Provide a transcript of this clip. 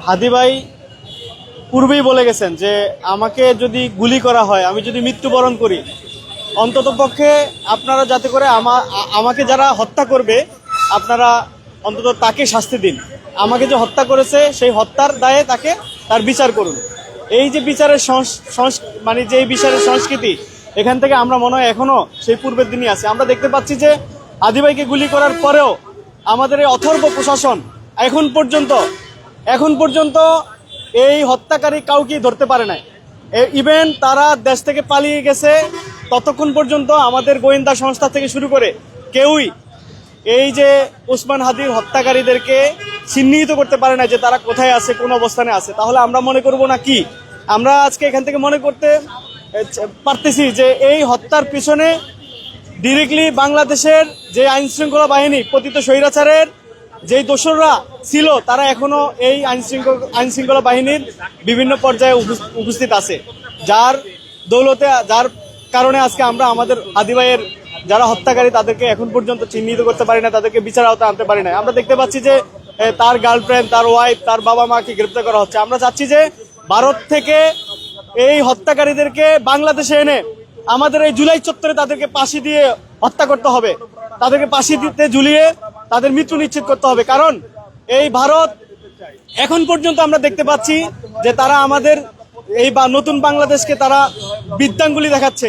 হাদি ভাই পূর্বেই বলে গেছেন যে আমাকে যদি গুলি করা হয়, আমি যদি মৃত্যুবরণ করি, অন্ততপক্ষে আপনারা যাতে করে আমাকে যারা হত্যা করবে আপনারা অন্তত তাকে শাস্তি দিন। আমাকে যে হত্যা করেছে সেই হত্যার দায়ে তাকে তার বিচার করুন। এই যে বিচারের মানে যে বিচারের সংস্কৃতি, এখান থেকে আমরা মনে হয় এখনো সেই পূর্বের দিনই আছে। আমরা দেখতে পাচ্ছি যে হাদি ভাইকে গুলি করার পরেও আমাদের এই অথর্ব প্রশাসন এখন পর্যন্ত এই হত্যাকারী কাউকেই ধরতে পারে নাই। ইভেন তারা দেশ থেকে পালিয়ে গেছে, ততক্ষণ পর্যন্ত আমাদের গোয়েন্দা সংস্থা থেকে শুরু করে কেউই এই যে ওসমান হাদির হত্যাকারীদেরকে চিহ্নিত করতে পারে না যে তারা কোথায় আছে, কোন অবস্থানে আছে। তাহলে আমরা মনে করব না কি, আমরা আজকে এখান থেকে মনে করতে পারতেছি যে এই হত্যার পিছনে ডিরেক্টলি বাংলাদেশের যে আইন শৃঙ্খলা বাহিনী, পতিত স্বৈরাচারের যেই দোসররা ছিল, তারা এখনো এই আইন শৃঙ্খলা বাহিনীর বিভিন্ন পর্যায়ে উপস্থিত আছে, যার দৌলতে, যার কারণে আজকে আমরা আমাদের হাদি ভাইয়ের যারা হত্যাকারী তাদেরকে এখন পর্যন্ত চিহ্নিত করতে পারি না, তাদেরকে বিচার আওতায় আনতে পারি না। আমরা দেখতে পাচ্ছি যে তার গার্লফ্রেন্ড, তার ওয়াইফ, তার বাবা মাকে গ্রেপ্তার করা হচ্ছে। আমরা চাচ্ছি যে ভারত থেকে এই হত্যাকারীদেরকে বাংলাদেশে এনে আমাদের এই জুলাই চত্বরে তাদেরকে ফাঁসি দিয়ে হত্যা করতে হবে, তাদেরকে ফাঁসি দিতে ঝুলিয়ে তাদের মৃত্যু নিশ্চিত করতে হবে। কারণ এই ভারত এখন পর্যন্ত আমরা দেখতে পাচ্ছি যে তারা আমাদের এই নতুন বাংলাদেশকে তারা বিদ্যাঙ্গুলি দেখাচ্ছে।